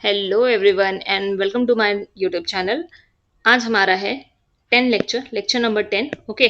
Hello everyone and welcome to my YouTube channel. आज हमारा है 10 lecture number 10। Okay,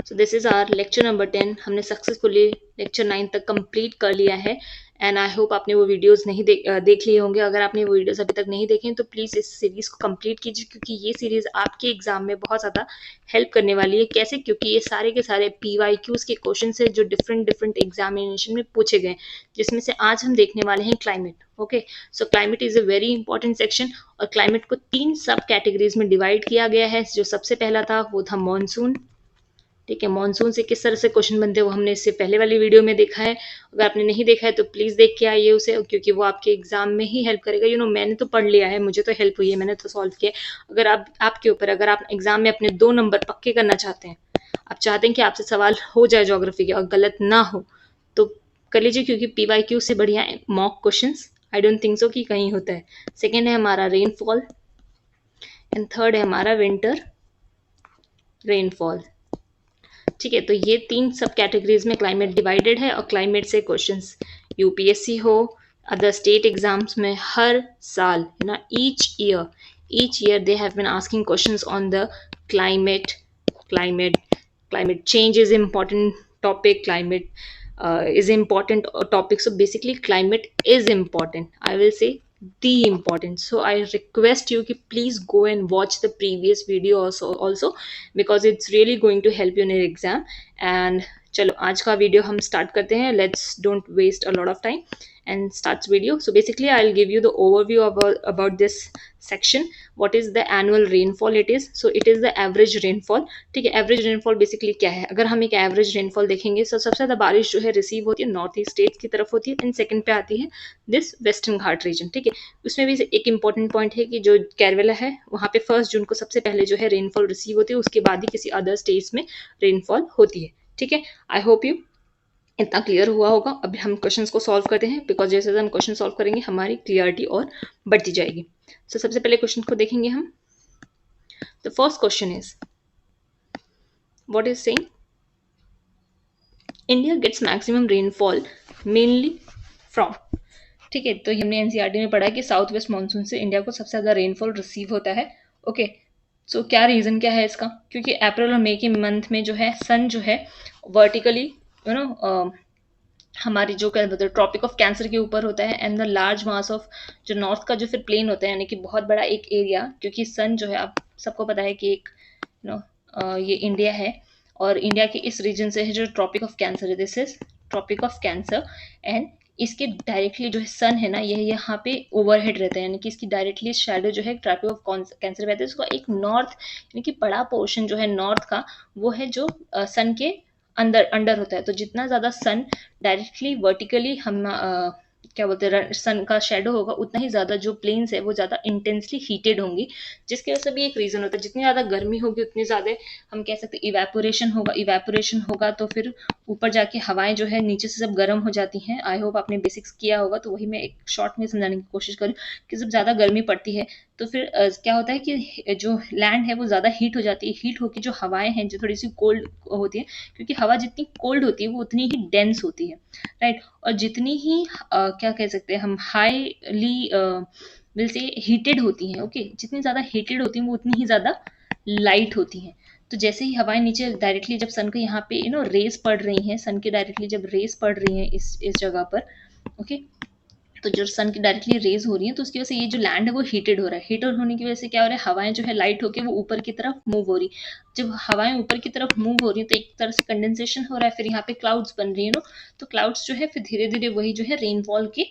so this is our lecture number 10। हमने successfully lecture 9 तक complete कर लिया है एंड आई होप आपने वो वीडियोस नहीं देख लिए होंगे। अगर आपने वो वीडियोस अभी तक नहीं देखे तो प्लीज़ इस सीरीज़ को कंप्लीट कीजिए, क्योंकि ये सीरीज़ आपके एग्जाम में बहुत ज़्यादा हेल्प करने वाली है। कैसे? क्योंकि ये सारे के सारे PYQs के क्वेश्चन है जो डिफरेंट डिफरेंट एग्जामिनेशन में पूछे गए, जिसमें से आज हम देखने वाले हैं climate. Okay, so climate is a very important section और क्लाइमेट को 3 सब कैटेगरीज में डिवाइड किया गया है। जो सबसे पहला था वो था मानसून। ठीक है, मानसून से किस तरह से क्वेश्चन बनते हैं वो हमने इससे पहले वाली वीडियो में देखा है। अगर आपने नहीं देखा है तो प्लीज़ देख के आइए उसे, क्योंकि वो आपके एग्जाम में ही हेल्प करेगा। मैंने तो पढ़ लिया है, मुझे तो हेल्प हुई है, मैंने तो सॉल्व किया है। अगर आप आपके ऊपर, अगर आप एग्जाम में अपने 2 नंबर पक्के करना चाहते हैं, आप चाहते हैं कि आपसे सवाल हो जाए ज्योग्राफी के और गलत ना हो, तो कर लीजिए, क्योंकि PYQ से बढ़िया mock question I don't think so कि कहीं होता है। सेकेंड है हमारा रेनफॉल एंड थर्ड है हमारा विंटर रेनफॉल। ठीक है, तो ये 3 सब कैटेगरीज में क्लाइमेट डिवाइडेड है और क्लाइमेट से क्वेश्चंस यूपीएससी हो, अदर स्टेट एग्जाम्स में हर साल, each year they have been asking questions on the climate. Climate climate change is important topic. Climate is important topic. So basically climate is important, I will say the important. So I request you ki please go and watch the previous video also, because it's really going to help you in your exam. And चलो आज का video हम start करते हैं। Let's don't waste a lot of time and starts video. So basically I'll give you the overview about this section. What is the annual rainfall? It is, so it is the average rainfall. ठीक है, average rainfall basically क्या है? अगर हम एक average rainfall देखेंगे तो सबसे ज़्यादा बारिश जो है रिसीव होती है नॉर्थ ईस्ट स्टेट्स की तरफ होती है, एंड सेकंड पे आती है दिस वेस्टर्न घाट रीजन। ठीक है, उसमें भी एक इंपॉर्टेंट पॉइंट है कि जो केरला है वहाँ पे 1 जून को सबसे पहले जो है रेनफॉल रिसीव होती है, उसके बाद ही किसी अदर स्टेट्स में रेनफॉल होती है। ठीक है, आई होप यू इतना क्लियर हुआ होगा। अब हम क्वेश्चंस को सॉल्व करते हैं, बिकॉज जैसे जैसे हम क्वेश्चन सॉल्व करेंगे हमारी क्लियरिटी और बढ़ती जाएगी। सबसे पहले क्वेश्चन को देखेंगे हम। The first question is what is saying India gets maximum rainfall mainly from. ठीक है, तो हमने एनसीईआरटी में पढ़ा है कि साउथ वेस्ट मानसून से इंडिया को सबसे ज़्यादा रेनफॉल रिसीव होता है। ओके, सो क्या रीज़न क्या है इसका? क्योंकि अप्रैल और मई के मंथ में जो है सन जो है वर्टिकली हमारी जो क्या बोलते हैं ट्रॉपिक ऑफ कैंसर के ऊपर होता है, and the large mass of जो नॉर्थ का जो फिर प्लेन होता है, यानी कि बहुत बड़ा एक एरिया, क्योंकि सन जो है आप सबको पता है कि एक ये इंडिया है और इंडिया के इस रीजन से है जो ट्रॉपिक ऑफ कैंसर है, this is tropic of cancer. And इसके डायरेक्टली जो है सन है ना, ये यहाँ पे ओवरहेड रहता है, यानी कि इसकी डायरेक्टली शेडो जो है ट्रॉपिक ऑफ कैंसर रहता है। इसका एक नॉर्थ यानी कि बड़ा पोर्शन जो है नॉर्थ का, वो है जो सन के अंदर अंडर होता है। तो जितना ज़्यादा सन डायरेक्टली वर्टिकली हम क्या बोलते हैं सन का शेडो होगा, उतना ही ज़्यादा जो प्लेन्स है वो ज़्यादा इंटेंसली हीटेड होंगी, जिसकी वजह से भी एक रीज़न होता है। जितनी ज़्यादा गर्मी होगी उतनी ज़्यादा हम कह सकते हैं इवेपोरेशन होगा, तो फिर ऊपर जाके हवाएं जो है नीचे से सब गर्म हो जाती हैं। आई होप आपने बेसिक्स किया होगा, तो वही मैं एक शॉर्ट में समझाने की कोशिश करूँ कि जब ज़्यादा गर्मी पड़ती है तो फिर क्या होता है कि जो लैंड है वो ज़्यादा हीट हो जाती है। हीट होकर जो हवाएं हैं जो थोड़ी सी कोल्ड होती है, क्योंकि हवा जितनी कोल्ड होती है वो उतनी ही डेंस होती है, राइट। और जितनी ही क्या कह सकते हैं हम हाईली विल से हीटेड होती हैं, ओके, जितनी ज़्यादा हीटेड होती हैं वो उतनी ही ज़्यादा लाइट होती हैं। तो जैसे ही हवाएं नीचे डायरेक्टली जब सन के यहाँ पे रेस पड़ रही हैं, सन के डायरेक्टली जब रेस पड़ रही हैं इस जगह पर, ओके, तो जो सन की डायरेक्टली रेज हो रही है तो उसकी वजह से ये जो लैंड है वो हीटेड हो रहा है। हीटेड होने की वजह से क्या हो रहा है, हवाएं जो है लाइट होकर वो ऊपर की तरफ मूव हो रही। जब हवाएं ऊपर की तरफ मूव हो रही है तो एक तरह से कंडेंसेशन हो रहा है, फिर यहाँ पे क्लाउड्स बन रही है तो क्लाउड्स जो है फिर धीरे धीरे वही जो है रेनफॉल की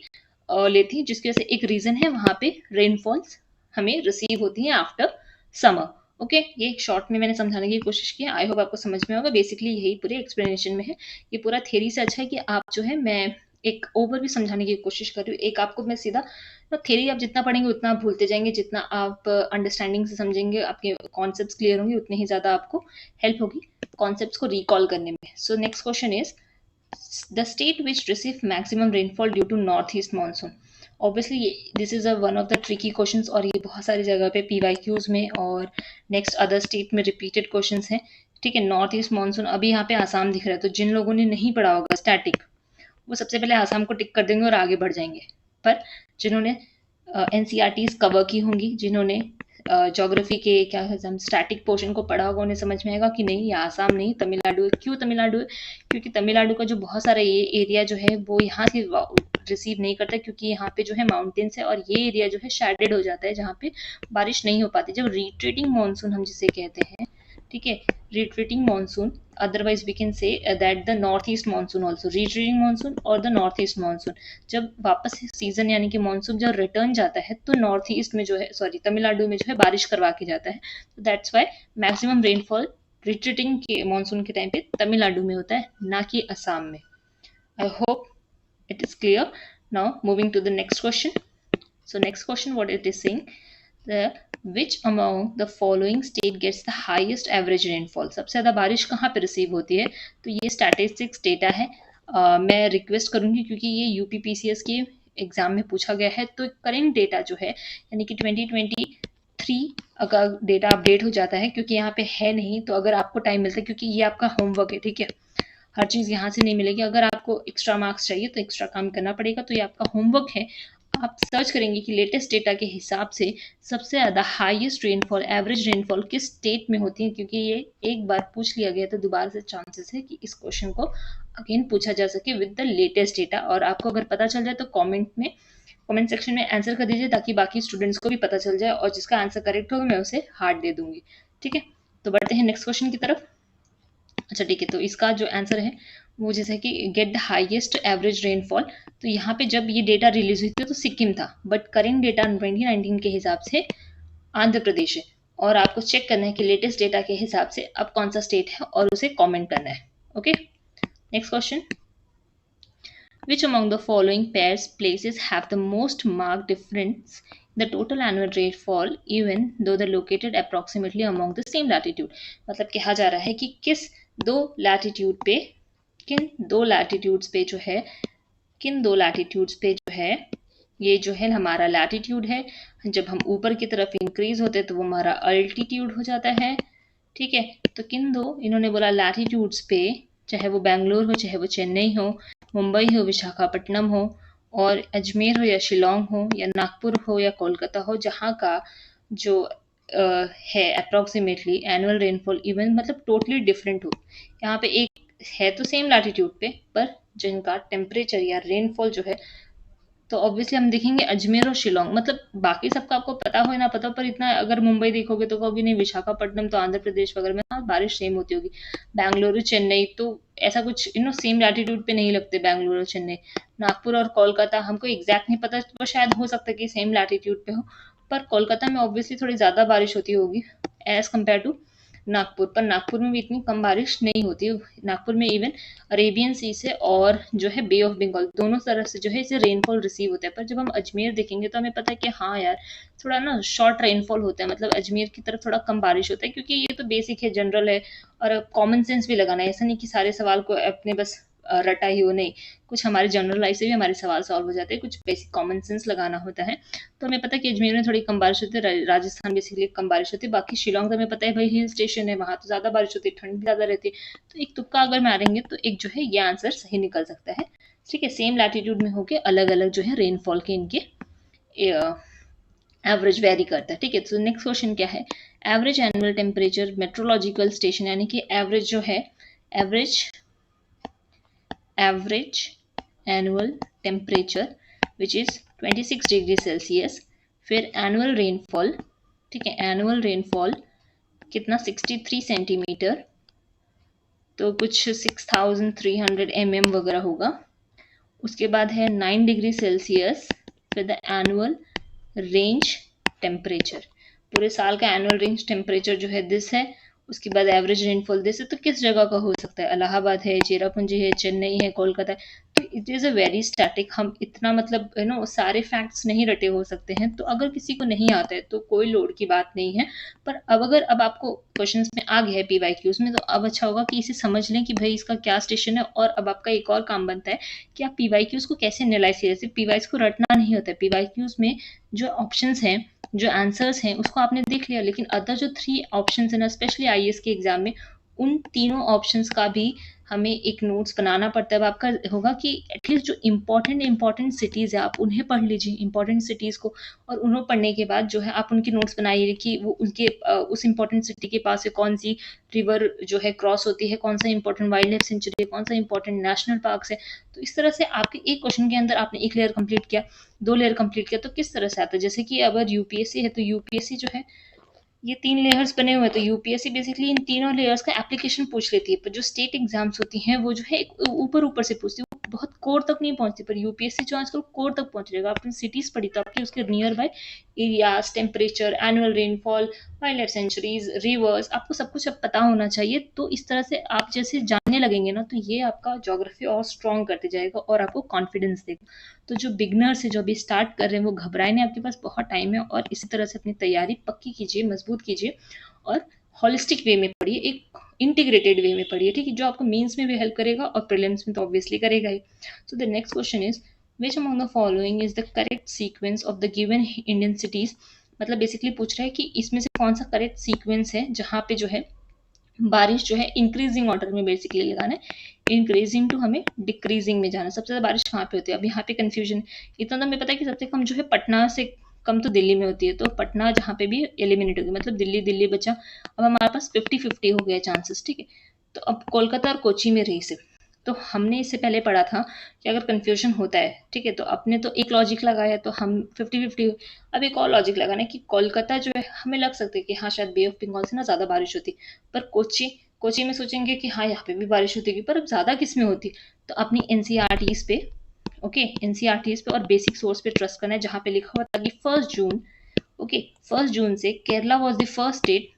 लेती है, जिसकी वजह से एक रीजन है वहाँ पे रेनफॉल्स हमें रिसीव होती है आफ्टर समर। ओके, ये एक शॉर्ट में मैंने समझाने की कोशिश की। आई होप आपको समझ में होगा। बेसिकली यही पूरे एक्सप्लेनेशन में है। ये पूरा थ्योरी से अच्छा है कि आप जो है मैं एक ओवर भी समझाने की कोशिश कर रही हूँ। एक आपको मैं सीधा थ्योरी आप जितना पढ़ेंगे उतना आप भूलते जाएंगे, जितना आप अंडरस्टैंडिंग से समझेंगे, आपके कॉन्सेप्ट्स क्लियर होंगे, उतने ही ज़्यादा आपको हेल्प होगी कॉन्सेप्ट्स को रिकॉल करने में। So next question is the state which receive maximum rainfall due to north east monsoon. Obviously this is one of the tricky question, और ये बहुत सारी जगह पे PYQs में और नेक्स्ट अदर स्टेट में रिपीटेड क्वेश्चन हैं। ठीक है, नॉर्थ ईस्ट मानसून, अभी यहाँ पे आसाम दिख रहा है, तो जिन लोगों ने नहीं पढ़ा होगा स्टैटिक वो सबसे पहले आसाम को टिक कर देंगे और आगे बढ़ जाएंगे। पर जिन्होंने NCERTs कवर की होंगी। जिन्होंने ज्योग्राफी के क्या हम स्टैटिक पोर्शन को पढ़ा होगा उन्हें समझ में आएगा कि नहीं, ये आसाम नहीं तमिलनाडु है। क्यों तमिलनाडु है? क्योंकि तमिलनाडु का जो बहुत सारा ये एरिया जो है वो यहाँ से रिसीव नहीं करता, क्योंकि यहाँ पे जो है माउंटेन्स है और ये एरिया जो है शेडेड हो जाता है जहाँ पे बारिश नहीं हो पाती। जब रिट्रीटिंग मानसून हम जिसे कहते हैं, ठीक है, retreating monsoon, otherwise we can say that the northeast monsoon also, retreating monsoon और the northeast monsoon, जब वापस सीजन यानी कि मानसून जब रिटर्न जाता है तो नॉर्थ ईस्ट में जो है, सॉरी तमिलनाडु में जो है बारिश करवा के जाता है। That's why maximum rainfall retreating के मानसून के टाइम पे तमिलनाडु में होता है, ना कि असम में। I hope it is clear. Now moving to the next question. So next question, what it is saying, the which among the following state gets the highest average rainfall, सबसे ज़्यादा बारिश कहाँ पे रिसीव होती है? तो ये स्टैटिस्टिक्स डेटा है। मैं रिक्वेस्ट करूँगी क्योंकि ये यूपीपीसीएस के एग्जाम में पूछा गया है, तो करेंट डेटा जो है यानी कि 2023 अगर डेटा अपडेट हो जाता है, क्योंकि यहाँ पे है नहीं, तो अगर आपको टाइम मिलता है, क्योंकि ये आपका होमवर्क है, ठीक है, हर चीज़ यहाँ से नहीं मिलेगी। अगर आपको एक्स्ट्रा मार्क्स चाहिए तो एक्स्ट्रा काम करना पड़ेगा, तो ये आपका होमवर्क है। आप सर्च करेंगे कि लेटेस्ट डेटा के हिसाब से सबसे ज़्यादा हाईएस्ट रेनफॉल, एवरेज रेनफॉल किस स्टेट में होती है, क्योंकि ये एक बार पूछ लिया गया तो दोबारा से चांसेस है कि इस क्वेश्चन को अगेन पूछा जा सके विद द लेटेस्ट डेटा। और आपको अगर पता चल जाए तो कमेंट सेक्शन में आंसर कर दीजिए, ताकि बाकी स्टूडेंट्स को भी पता चल जाए, और जिसका आंसर करेक्ट होगा मैं उसे हार्ट दे दूंगी, ठीक है। तो बढ़ते हैं नेक्स्ट क्वेश्चन की तरफ। अच्छा ठीक है, तो इसका जो आंसर है वो जैसे कि get the highest average rainfall, तो यहाँ पे जब ये डेटा रिलीज हुई थी तो सिक्किम था, बट करेंट डेटा 2019 के हिसाब से आंध्र प्रदेश है। और आपको चेक करना है कि लेटेस्ट डेटा के हिसाब से अब कौन सा स्टेट है और उसे कमेंट करना है। Okay, next question, which among the following pairs places have the most marked difference in the total annual rainfall even though they're located approximately among the same latitude? मतलब कहा जा रहा है कि किन दो लैटिट्यूड्स पे जो है ये जो है हमारा लैटिट्यूड है, जब हम ऊपर की तरफ इंक्रीज होते हैं तो वो हमारा अल्टीट्यूड हो जाता है, ठीक है। तो किन दो, इन्होंने बोला लैटिट्यूड्स पे, चाहे वो बैंगलोर हो, चाहे वो चेन्नई हो, मुंबई हो, विशाखापट्टनम हो, और अजमेर हो या शिलोंग हो, या नागपुर हो या कोलकाता हो, जहाँ का जो है अप्रॉक्सीमेटली एनुअल रेनफॉल इवन मतलब टोटली डिफरेंट हो। यहाँ पे एक है तो सेम लैटिट्यूड पे, पर जिनका टेम्परेचर या रेनफॉल जो है, तो ऑब्वियसली हम देखेंगे अजमेर और शिलोंग, मतलब बाकी सबका आपको पता हो या ना पता हो, पर इतना अगर मुंबई देखोगे तो कहोगे नहीं, विशाखापट्टनम तो आंध्र प्रदेश वगैरह में हाँ बारिश सेम होती होगी। बेंगलुरु चेन्नई तो ऐसा कुछ सेम लैटिट्यूड पे नहीं लगते बेंगलुरु और चेन्नई। नागपुर और कोलकाता हमको एग्जैक्ट नहीं पता, तो शायद हो सकता है कि सेम लैटिट्यूड पे हो, पर कोलकाता में ऑब्वियसली थोड़ी ज़्यादा बारिश होती होगी एज कम्पेयर टू नागपुर, पर नागपुर में भी इतनी कम बारिश नहीं होती। नागपुर में इवन अरेबियन सी से और जो है बे ऑफ बंगाल दोनों तरफ से जो है इसे रेनफॉल रिसीव होता है। पर जब हम अजमेर देखेंगे तो हमें पता है कि हाँ यार थोड़ा ना शॉर्ट रेनफॉल होता है, मतलब अजमेर की तरफ थोड़ा कम बारिश होता है, क्योंकि ये तो बेसिक है, जनरल है, और कॉमन सेंस भी लगाना है। ऐसा नहीं कि सारे सवाल को अपने बस रटा ही हो, नहीं, कुछ हमारे जनरल लाइफ से भी हमारे सवाल सॉल्व हो जाते हैं, कुछ बेसिक कॉमन सेंस लगाना होता है। तो हमें पता है कि अजमेर में थोड़ी कम बारिश होती है, राजस्थान बेसिकली कम बारिश होती है, बाकी शिलोंग तो हमें पता है भाई हिल स्टेशन है, वहाँ तो ज़्यादा बारिश होती है, ठंड भी ज़्यादा रहती है। तो एक तुक्का अगर मारेंगे तो एक जो है ये आंसर सही निकल सकता है, ठीक है। सेम लैटिट्यूड में होके अलग अलग जो है रेनफॉल के इनके एवरेज वेरी करता है, ठीक है। तो नेक्स्ट क्वेश्चन क्या है, average annual temperature meteorological station, यानी कि एवरेज जो है average annual temperature which is 26 degree Celsius, फिर एनुअल रेनफॉल, ठीक है, एनुअल रेनफॉल कितना 63 सेंटीमीटर, तो कुछ 6300 mm वगैरह होगा। उसके बाद है 9 डिग्री सेल्सियस, फिर द एनुअल रेंज टेम्परेचर, पूरे साल का एनुअल रेंज टेम्परेचर जो है दिस है। उसके बाद एवरेज रेनफॉल दिस है। तो किस जगह का हो सकता है, इलाहाबाद है, चेरापूंजी है, चेन्नई है, कोलकाता है। तो it is a very static, हम इतना मतलब सारे फैक्ट्स नहीं रटे हो सकते हैं। तो अगर किसी को नहीं आता है तो कोई लोड की बात नहीं है, पर अब आपको क्वेश्चंस में आ गया है PYQs में, तो अब अच्छा होगा कि इसे समझ लें कि भाई इसका क्या स्टेशन है। और अब आपका एक और काम बनता है कि आप PYQs को कैसे एनालाइज करें। सिर्फ PYQs को रटना नहीं होता है, PYQs में जो ऑप्शंस हैं, जो आंसर्स हैं, उसको आपने देख लिया, लेकिन अदर जो 3 ऑप्शंस हैं ना, स्पेशली IAS के एग्जाम में, उन तीनों ऑप्शंस का भी हमें एक नोट्स बनाना पड़ता है। अब आपका होगा कि एटलीस्ट जो इम्पोर्टेंट सिटीज़ है आप उन्हें पढ़ लीजिए, इम्पोर्टेंट सिटीज़ को, और उन्हें पढ़ने के बाद जो है आप उनकी नोट्स बनाइए कि वो उनके उस इम्पोर्टेंट सिटी के पास से कौन सी रिवर जो है क्रॉस होती है, कौन सा इंपॉर्टेंट वाइल्ड लाइफ सेंचुरी है, कौन सा इंपॉर्टेंट नेशनल पार्क है। तो इस तरह से आपके एक क्वेश्चन के अंदर आपने एक लेयर कंप्लीट किया, 2 लेयर कंप्लीट किया, तो किस तरह से आता है। जैसे कि अगर यूपीएससी है तो यूपीएससी जो है ये 3 लेयर्स बने हुए हैं, तो यूपीएससी बेसिकली इन तीनों लेयर्स का एप्लीकेशन पूछ लेती है। पर जो स्टेट एग्जाम्स होती हैं वो जो है ऊपर से पूछती है, वो बहुत कोर तक नहीं पहुंचती। पर यूपीएससी जो आजकल कोर तक पहुंच जाएगा। आपने सिटीज पढ़ी तो आपके उसके near by areas, temperature, annual rainfall, wild life sanctuaries, reverse, आपको सब कुछ अब पता होना चाहिए। तो इस तरह से आप जैसे जानने लगेंगे ना, तो ये आपका ज्योग्राफी और स्ट्रॉन्ग करते जाएगा और आपको कॉन्फिडेंस देगा। तो जो बिगनर्स है, जो अभी स्टार्ट कर रहे हैं, वो घबराए नहीं, आपके पास बहुत टाइम है। और इसी तरह से अपनी तैयारी पक्की कीजिए, मजबूत कीजिए, और हॉलिस्टिक वे में पढ़िए, एक इंटीग्रेटेड वे में पढ़िए, ठीक है, जो आपको मेंस में भी हेल्प करेगा और प्रीलिम्स में तो ऑब्वियसली करेगा ही। So the next question is which among the following is the correct sequence of the given Indian cities. मतलब बेसिकली पूछ रहा है कि इसमें से कौन सा करेक्ट सीक्वेंस है जहाँ पे जो है बारिश जो है इंक्रीजिंग ऑर्डर में बेसिकली लगाना है, इंक्रीजिंग टू हमें डिक्रीजिंग में जाना। सबसे ज्यादा बारिश कहाँ पे होती है, अब यहाँ पे कंफ्यूजन। इतना तो हमें पता है कि सबसे कम जो है पटना से कम तो दिल्ली में होती है, तो पटना जहाँ पे भी एलिमिनेट होगी, मतलब दिल्ली दिल्ली बचा। अब हमारे पास 50-50 हो गया चांसेस, ठीक है। तो अब कोलकाता और कोची में रही सिर्फ। तो हमने इससे पहले पढ़ा था कि अगर कंफ्यूजन होता है, ठीक है, तो अपने तो एक लॉजिक लगाया, तो हम 50-50। अब एक और लॉजिक लगाना है कि कोलकाता जो है, हमें लग सकता है कि हाँ शायद बे ऑफ बंगाल से ना ज़्यादा बारिश होती, पर कोची कोची में सोचेंगे कि हाँ यहाँ पे भी बारिश होती, पर अब ज़्यादा किस में होती। तो अपनी एनसीईआरटीज पे, ओके, एनसीईआरटीज पे और बेसिक सोर्स पे ट्रस्ट करना है, जहाँ पे लिखा हुआ था कि 1 जून, ओके, 1 जून से Kerala was the first state,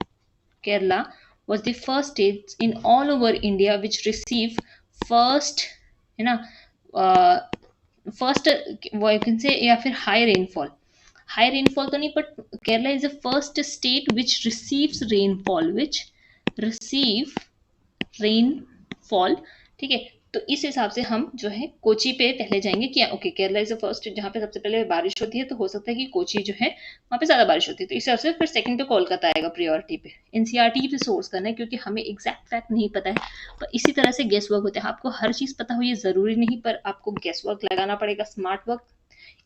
Kerala was the first state in all over India which received first, है ना, फर्स्ट वो कैन से, या फिर हाई रेनफॉल। हाई रेनफॉल तो नहीं, but Kerala is the first state which receives rainfall, which receive rainfall, ठीक है। तो इस हिसाब से हम जो है कोची पे पहले जाएंगे कि okay Kerala is the first जहाँ पे सबसे पहले बारिश होती है, तो हो सकता है कि कोची जो है वहाँ पे ज़्यादा बारिश होती है, तो इस हिसाब से फिर सेकंड पे कोलकाता आएगा प्रायोरिटी पे। एनसीईआरटी पे सोर्स करना है, क्योंकि हमें एग्जैक्ट फैक्ट नहीं पता है, पर इसी तरह से गेस वर्क होता है। आपको हर चीज़ पता हो ये ज़रूरी नहीं, पर आपको गेस वर्क लगाना पड़ेगा, स्मार्ट वर्क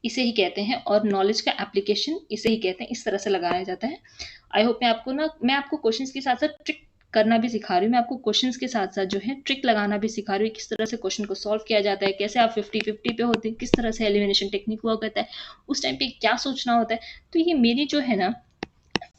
इसे ही कहते हैं, और नॉलेज का एप्लीकेशन इसे ही कहते हैं, इस तरह से लगाया जाता है। आई होप मैं आपको क्वेश्चंस के साथ साथ ट्रिक करना भी सिखा रही हूँ, मैं आपको क्वेश्चंस के साथ साथ जो है ट्रिक लगाना भी सिखा रही हूँ, किस तरह से क्वेश्चन को सॉल्व किया जाता है, कैसे आप 50-50 पे होते हैं, किस तरह से एलिमिनेशन टेक्निक हुआ करता है, उस टाइम पे क्या सोचना होता है। तो ये मेरी जो है ना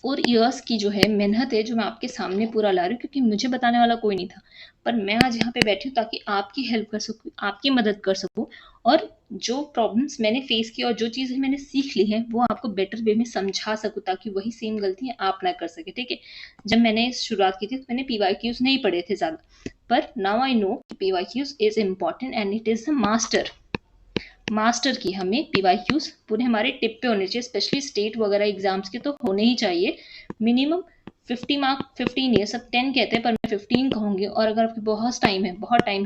4 इयर्स की जो है मेहनत है, जो मैं आपके सामने पूरा ला रही हूँ, क्योंकि मुझे बताने वाला कोई नहीं था, पर मैं आज यहाँ पे बैठी हूँ ताकि आपकी हेल्प कर सकूँ, आपकी मदद कर सकूँ, और जो प्रॉब्लम्स मैंने फेस की और जो चीज़ें मैंने सीख ली हैं वो आपको बेटर वे में समझा सकूँ, ताकि वही सेम गलती आप ना कर सके, ठीक है। जब मैंने शुरुआत की थी तो मैंने पीवाईक्यूज नहीं पढ़े थे ज़्यादा, पर now I know PYQs is important and it is the master की हमें पीवाईक्यूज पूरे हमारे टिप पे होने चाहिए, स्पेशली स्टेट वगैरह एग्जाम्स के तो होने ही चाहिए। मिनिमम 50 मार्क, 15 नहीं, सब 10 कहते हैं, पर मैं 15 कहूँगी। और अगर आपके बहुत टाइम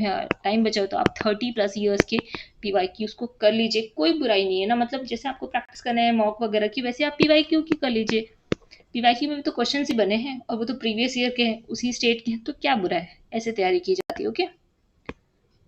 है, टाइम बचा हो, तो आप 30+ ईयर्स के पीवाईक्यूज को कर लीजिए, कोई बुराई नहीं है ना। मतलब जैसे आपको प्रैक्टिस करना है मॉक वगैरह की, वैसे आप पीवाईक्यू की कर लीजिए। पीवाईक्यू में भी तो क्वेश्चन ही बने हैं, और वो तो प्रीवियस ईयर के हैं, उसी स्टेट के हैं, तो क्या बुरा है, ऐसे तैयारी की जाती है। ओके,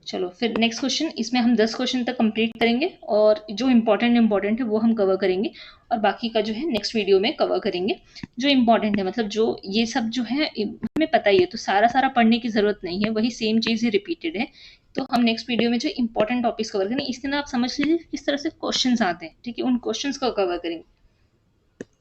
चलो फिर नेक्स्ट क्वेश्चन, इसमें हम 10 क्वेश्चन तक कंप्लीट करेंगे, और जो इम्पोर्टेंट है वो हम कवर करेंगे, और बाकी का जो है नेक्स्ट वीडियो में कवर करेंगे। जो इम्पोर्टेंट है, मतलब जो ये सब जो है हमें पता ही है, तो सारा पढ़ने की जरूरत नहीं है, वही सेम चीज़ ही रिपीटेड है। तो हम नेक्स्ट वीडियो में जो इंपॉर्टेंट टॉपिक्स कवर करेंगे, इसके अंदर आप समझ लीजिए किस तरह से क्वेश्चन आते हैं, ठीक है, उन क्वेश्चन को कवर करेंगे,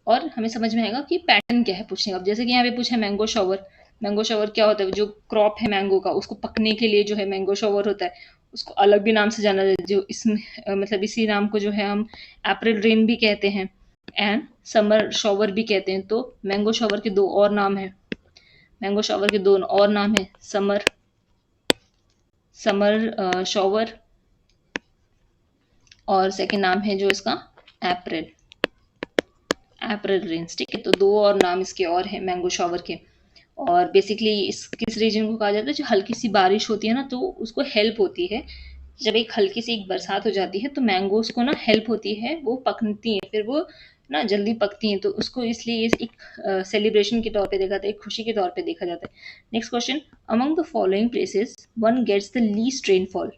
और हमें समझ में आएगा कि पैटर्न क्या है पूछने का। अब जैसे कि यहाँ पे पूछा है मैंगो शावर क्या होता है, जो क्रॉप है मैंगो का उसको पकने के लिए जो है मैंगो शावर होता है, उसको अलग भी नाम से जाना जाता है, जो इसमें मतलब इसी नाम को जो है हम अप्रैल रेन भी कहते हैं एंड समर शावर भी कहते हैं। तो मैंगो शावर के 2 और नाम है, समर शावर, और सेकेंड नाम है जो इसका अप्रैल रेन्स, ठीक है। तो 2 और नाम इसके और हैं मैंगो शावर के। और बेसिकली इस किस रीजन को कहा जाता है, जो हल्की सी बारिश होती है ना, तो उसको हेल्प होती है, जब एक हल्की सी एक बरसात हो जाती है तो मैंगोज को ना हेल्प होती है, वो पकती हैं, फिर वो ना जल्दी पकती हैं, तो उसको इसलिए एक सेलिब्रेशन के तौर पे देखा जाता है, एक खुशी के तौर पे देखा जाता है। Next question, among the following places one gets the least rainfall.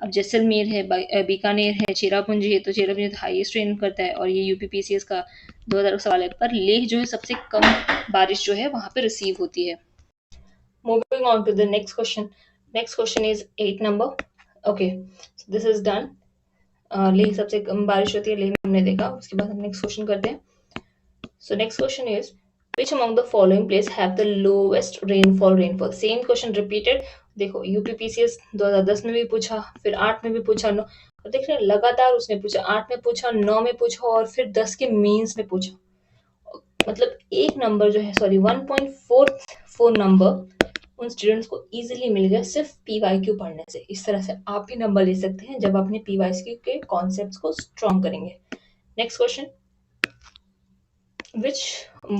अब जैसलमेर है, बीकानेर है, चेरापूंजी है, तो चेरापूंजी तो हाईएस्ट रेन करता है और ये यूपीपीसीएस का 2000 का सवाल है। पर लेह जो है सबसे कम बारिश जो है वहां पे रिसीव होती है। Moving on to the next question. Next question is 8 number. Okay, so this is done. Leh सबसे कम बारिश होती है, लेह में हमने देखा। उसके बाद हम नेक्स्ट क्वेश्चन करते हैं। So next question is, which among the following place have the lowest rainfall? Same question repeated. देखो यूपीपीसीएस 2010 में भी पूछा, फिर 8 में भी पूछा, 9 और देख रहे हैं लगातार उसने पूछा, 8 में पूछा, 9 में पूछा और फिर 10 के मेंस में पूछा। मतलब एक नंबर जो है, सॉरी 1.44 नंबर उन स्टूडेंट्स को इजीली मिल गया सिर्फ पीवाईक्यू पढ़ने से। इस तरह से आप भी नंबर ले सकते हैं जब अपने पीवाईक्यू के कॉन्सेप्ट्स को स्ट्रॉन्ग करेंगे। Next question, which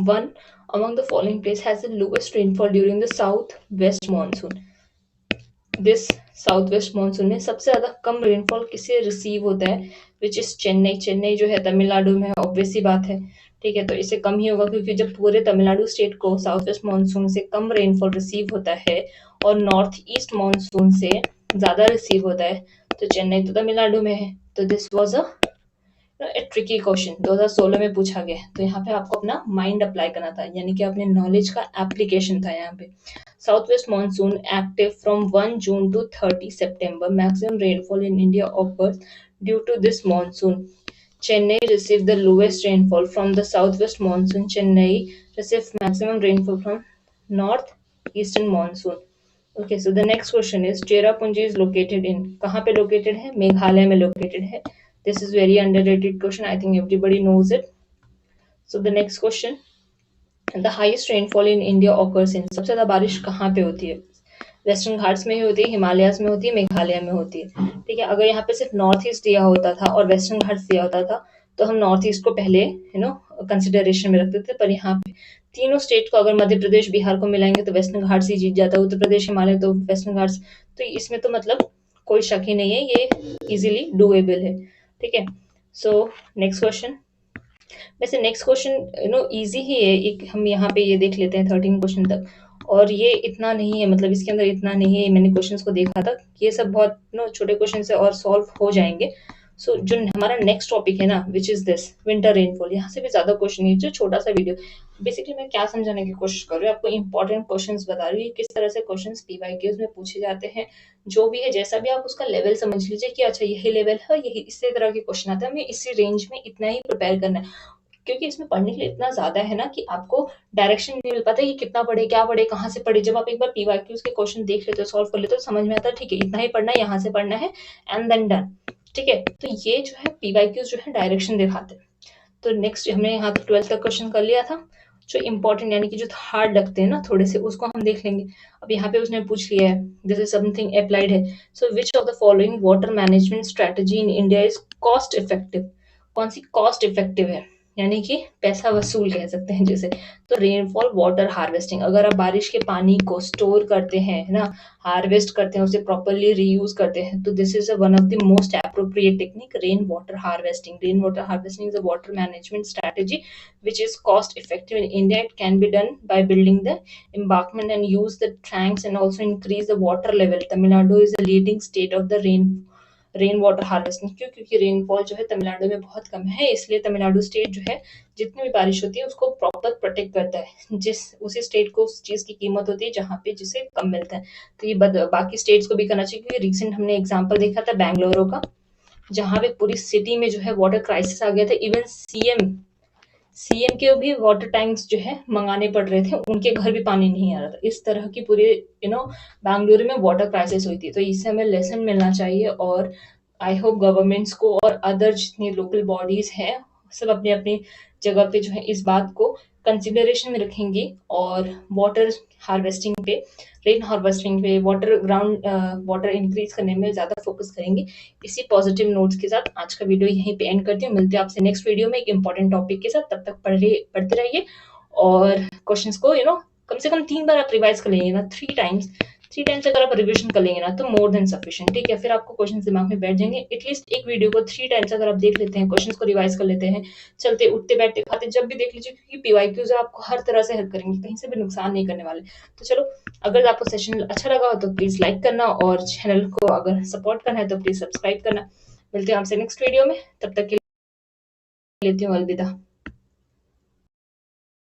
one among the following place has the lowest rainfall during the southwest monsoon? This southwest monsoon में सबसे ज्यादा कम रेनफॉल किसे रिसीव होता है? Which is Chennai. चेन्नई जो है तमिलनाडु में है, ऑब्वियस सी बात है, ठीक है। तो इसे कम ही होगा क्योंकि जब पूरे तमिलनाडु स्टेट को साउथ वेस्ट मानसून से कम रेनफॉल रिसीव होता है और नॉर्थ ईस्ट मानसून से ज्यादा रिसीव होता है, तो चेन्नई तो तमिलनाडु में है। तो this was a tricky question 2016 में पूछा गया। तो यहाँ पे आपको अपना माइंड अप्लाई करना था, यानी कि अपने नॉलेज का एप्लीकेशन था यहाँ पे। South west monsoon active from 1 June to 30 September, maximum rainfall in India occurs due to this monsoon. Chennai received the lowest rainfall from the southwest monsoon. Chennai received maximum rainfall from northeastern monsoon. Okay, so the next question is Cherrapunji is located in, कहाँ पे located है? मेघालय में located है। This is very underrated question. I think everybody knows it. So the next question, the highest rainfall in India occurs in, सबसे ज्यादा बारिश कहाँ पे होती है? वेस्टर्न घाट्स में ही होती है, हिमालयाज में होती है, मेघालय में होती है, ठीक है। अगर यहाँ पे सिर्फ नॉर्थ ईस्ट दिया होता था और वेस्टर्न घाट्स दिया होता था तो हम नॉर्थ ईस्ट को पहले कंसिडरेशन में रखते थे। पर यहाँ पे तीनों स्टेट को अगर मध्य प्रदेश बिहार को मिलाएंगे तो वेस्टर्न घाट्स ही जीत जाता है, उत्तर प्रदेश हिमालय तो वेस्टर्न घाट्स। तो इसमें तो मतलब कोई शक ही नहीं है, ये इजिली डूएबल है, ठीक है। सो नेक्स्ट क्वेश्चन, वैसे नेक्स्ट क्वेश्चन इजी ही है, एक हम यहाँ पे ये देख लेते हैं 13 क्वेश्चन तक, और ये इतना नहीं है, मतलब इसके अंदर इतना नहीं है। मैंने क्वेश्चंस को देखा था, ये सब बहुत छोटे क्वेश्चन से और सॉल्व हो जाएंगे। सो जो हमारा नेक्स्ट टॉपिक है ना, which is this winter rainfall, यहाँ से भी ज्यादा क्वेश्चन है, जो छोटा सा वीडियो। बेसिकली मैं क्या समझाने की कोशिश कर रही हूँ, आपको इंपॉर्टेंट क्वेश्चंस बता रही हूँ, किस तरह से क्वेश्चंस पीवाईक्यूज में पूछे जाते हैं। जो भी है, जैसा भी आप उसका लेवल समझ लीजिए कि अच्छा यही लेवल है, यही इसी तरह के क्वेश्चन आते हैं, हमें इसी रेंज में इतना ही प्रिपेयर करना है। क्योंकि इसमें पढ़ने के लिए इतना ज्यादा है ना कि आपको डायरेक्शन नहीं मिल पाता कि कितना पढ़े, क्या पढ़े, कहाँ से पढ़े। जब आप एक बार पीवाईक्यूज के क्वेश्चन देख लेते हो, सॉल्व कर लेते हो, समझ में आता है ठीक है इतना ही पढ़ना है, यहाँ से पढ़ना है एंड देन डन, ठीक है। तो ये जो है पीवाईक्यूज जो है डायरेक्शन दिखाते हैं। तो नेक्स्ट हमने यहाँ तक 12th का क्वेश्चन कर लिया था। जो इंपॉर्टेंट यानी कि जो हार्ड लगते हैं ना थोड़े से, उसको हम देख लेंगे। अब यहाँ पे उसने पूछ लिया है, दिस इज समथिंग अप्लाइड है। So which of the following water management strategy in India is cost effective? कौन सी कॉस्ट इफेक्टिव है, यानी कि पैसा वसूल कह सकते हैं जैसे। तो रेनफॉल वाटर हार्वेस्टिंग, अगर आप बारिश के पानी को स्टोर करते हैं ना, हार्वेस्ट करते हैं, उसे प्रॉपरली रीयूज करते हैं, तो this is one of the most appropriate technique, rain water harvesting. Rain water harvesting is a water management strategy which is cost effective in India. It can be done by building the embankment and use the tanks and also increase the water level. Tamil Nadu is the leading state of the rain water harvesting. क्यों? क्योंकि rainfall जो है तमिलनाडु में बहुत कम है, इसलिए Tamil Nadu state जो है जितनी भी बारिश होती है उसको प्रॉपर प्रोटेक्ट करता है। जिस उसी स्टेट को उस चीज की कीमत होती है जहाँ पे जिसे कम मिलता है। तो ये बाकी स्टेट्स को भी करना चाहिए, क्योंकि रिसेंट हमने एग्जाम्पल देखा था बेंगलुरु का, जहाँ पे पूरी सिटी में जो है वाटर क्राइसिस आ गया था। इवन सीएम के भी वाटर टैंक्स जो है मंगाने पड़ रहे थे, उनके घर भी पानी नहीं आ रहा था। इस तरह की पूरे बेंगलुरु में वाटर क्राइसिस हुई थी। तो इससे हमें लेसन मिलना चाहिए, और आई होप गवर्नमेंट्स को और अदर जितनी लोकल बॉडीज हैं सब अपनी अपनी जगह पे जो है इस बात को कंसिडरेशन में रखेंगे और वाटर हार्वेस्टिंग पे, रेन हार्वेस्टिंग पे, वाटर इंक्रीज करने में ज्यादा फोकस करेंगे। इसी पॉजिटिव नोट्स के साथ आज का वीडियो यहीं पे एंड करती हूँ। मिलते हैं आपसे नेक्स्ट वीडियो में एक इंपॉर्टेंट टॉपिक के साथ। तब तक पढ़ते रहिए और क्वेश्चंस को कम से कम 3 बार आप रिवाइज कर लेंगे ना, 3 टाइम्स 3 टाइम्स अगर आप रिविजन कर लेंगे ना तो मोर देन सफिशिएंट, ठीक है? फिर आपको क्वेश्चंस दिमाग में बैठ जाएँगे। एटलीस्ट एक वीडियो को 3 टाइम्स अगर आप देख लेते हैं, क्वेश्चंस को रिवाइज़ कर लेते हैं, चलते, उठते, बैठते, खाते जब भी देख लीजिए, क्योंकि पीवाईक्यूज़ आपको हर तरह से हेल्प करेंगे, कहीं से भी नुकसान नहीं करने वाले। तो चलो, अगर आपको सेशन अच्छा लगा हो तो प्लीज़ लाइक करना और चैनल को अगर सपोर्ट करना है तो प्लीज़ सब्सक्राइब करना। मिलते हैं आपसे नेक्स्ट वीडियो में, तब तक के लिए लेती हूँ अलविदा।